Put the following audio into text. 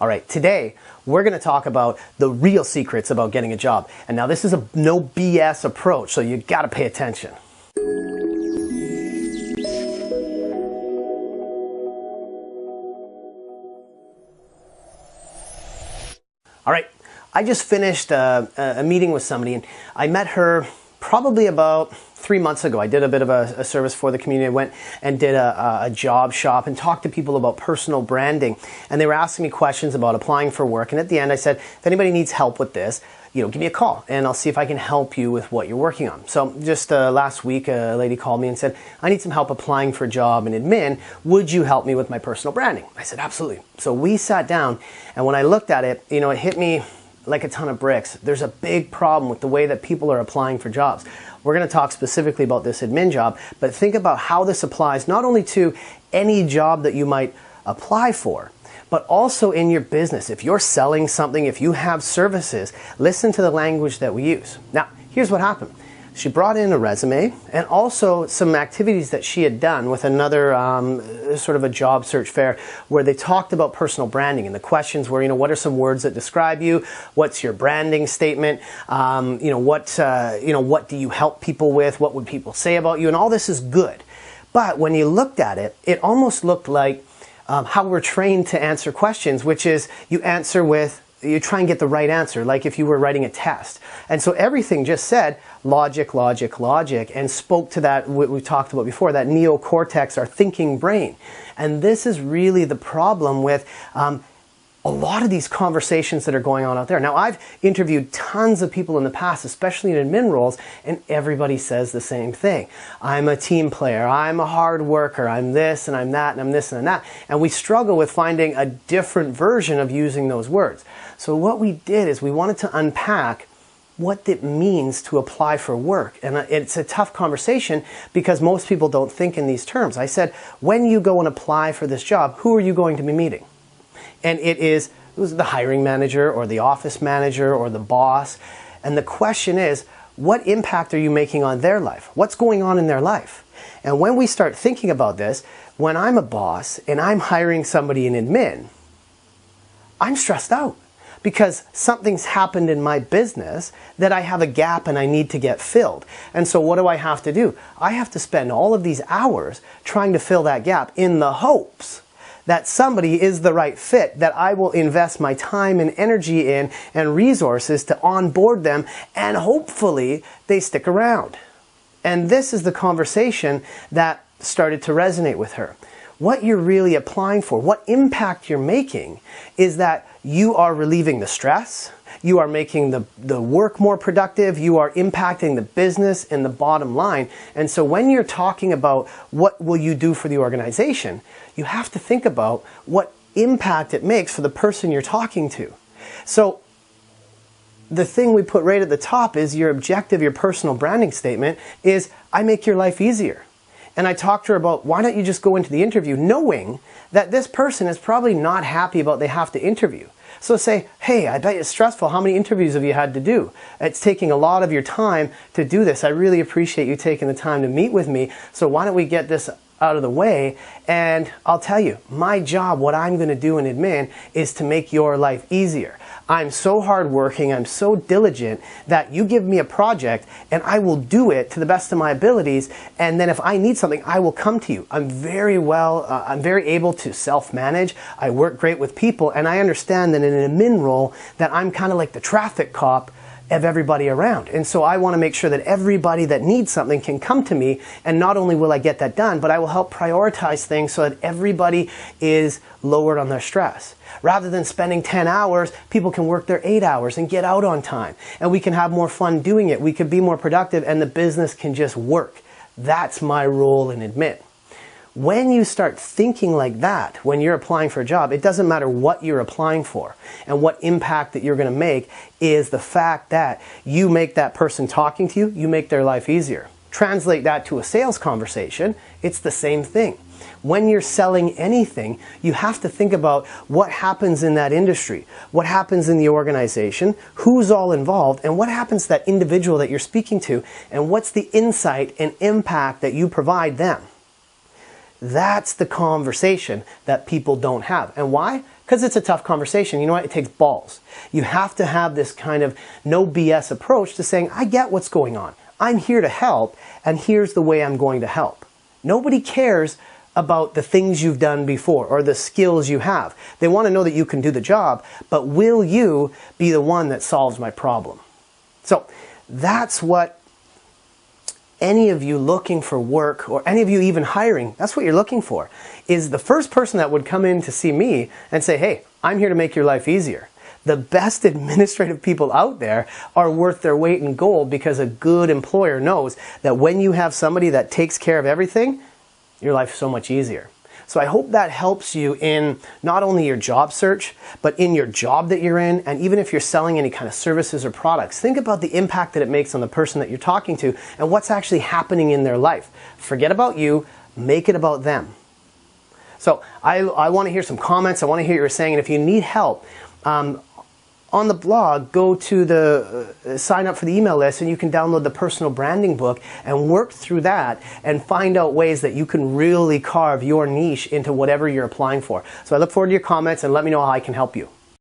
All right, today we're going to talk about the real secrets about getting a job. And now this is a no BS approach, so you got to pay attention. All right, I just finished a meeting with somebody, and I met her probably about 3 months ago. I did a bit of a service for the community. I went and did a job shop and talked to people about personal branding. And they were asking me questions about applying for work. And at the end I said, if anybody needs help with this, give me a call and I'll see if I can help you with what you're working on. So just last week, a lady called me and said, I need some help applying for a job in admin. Would you help me with my personal branding? I said, absolutely. So we sat down, and when I looked at it, it hit me like a ton of bricks. There's a big problem with the way that people are applying for jobs. We're going to talk specifically about this admin job, but think about how this applies not only to any job that you might apply for, but also in your business. If you're selling something, if you have services, listen to the language that we use. Now, here's what happened. She brought in a resume and also some activities that she had done with another sort of a job search fair where they talked about personal branding, and the questions were, what are some words that describe you? What's your branding statement? What do you help people with? What would people say about you? And all this is good. But when you looked at it, it almost looked like how we're trained to answer questions, which is you try and get the right answer, like if you were writing a test. And so everything just said logic, logic, logic, and spoke to that, what we talked about before, that neocortex, our thinking brain. And this is really the problem with a lot of these conversations that are going on out there. Now, I've interviewed tons of people in the past, especially in admin roles, and everybody says the same thing. I'm a team player, I'm a hard worker, I'm this and I'm that and I'm this and I'm that. And we struggle with finding a different version of using those words. So what we did is we wanted to unpack what it means to apply for work. And it's a tough conversation because most people don't think in these terms. I said, when you go and apply for this job, who are you going to be meeting? And it was the hiring manager or the office manager or the boss. And the question is, what impact are you making on their life? What's going on in their life? And when we start thinking about this, when I'm a boss and I'm hiring somebody in admin, I'm stressed out because something's happened in my business that I have a gap and I need to get filled. And so what do I have to do? I have to spend all of these hours trying to fill that gap in the hopes that somebody is the right fit, that I will invest my time and energy in and resources to onboard them, and hopefully they stick around. And this is the conversation that started to resonate with her. What you're really applying for, what impact you're making, is that you are relieving the stress, you are making the work more productive, you are impacting the business and the bottom line. And so when you're talking about what will you do for the organization, you have to think about what impact it makes for the person you're talking to. So the thing we put right at the top is your objective, your personal branding statement is, I make your life easier. And I talked to her about, why don't you just go into the interview knowing that this person is probably not happy about they have to interview. So say, hey, I bet it's stressful. How many interviews have you had to do? It's taking a lot of your time to do this. I really appreciate you taking the time to meet with me. So why don't we get this out of the way? And I'll tell you, my job, what I'm going to do in admin is to make your life easier. I'm so hardworking, I'm so diligent that you give me a project and I will do it to the best of my abilities. And then if I need something, I will come to you. I'm very able to self-manage. I work great with people, and I understand that in an admin role that I'm kind of like the traffic cop of everybody around. And so I want to make sure that everybody that needs something can come to me, and not only will I get that done, but I will help prioritize things so that everybody is lowered on their stress. Rather than spending 10 hours, people can work their 8 hours and get out on time. And we can have more fun doing it. We can be more productive, and the business can just work. That's my role in admin. When you start thinking like that, when you're applying for a job, it doesn't matter what you're applying for and what impact that you're going to make, is the fact that you make that person talking to you, you make their life easier. Translate that to a sales conversation, it's the same thing. When you're selling anything, you have to think about what happens in that industry, what happens in the organization, who's all involved, and what happens to that individual that you're speaking to, and what's the insight and impact that you provide them. That's the conversation that people don't have. And why? because it's a tough conversation. You know what? It takes balls. You have to have this kind of no BS approach to saying, I get what's going on. I'm here to help, and here's the way I'm going to help. Nobody cares about the things you've done before or the skills you have. They want to know that you can do the job, but will you be the one that solves my problem? So that's what any of you looking for work, or any of you even hiring, that's what you're looking for, is the first person that would come in to see me and say, hey, I'm here to make your life easier. The best administrative people out there are worth their weight in gold, because a good employer knows that when you have somebody that takes care of everything, your life's so much easier. So I hope that helps you in not only your job search, but in your job that you're in, and even if you're selling any kind of services or products, think about the impact that it makes on the person that you're talking to and what's actually happening in their life. Forget about you, make it about them. So I want to hear some comments. I want to hear what you're saying, and if you need help, on the blog, go to the sign up for the email list, and you can download the personal branding book and work through that and find out ways that you can really carve your niche into whatever you're applying for. So I look forward to your comments, and let me know how I can help you.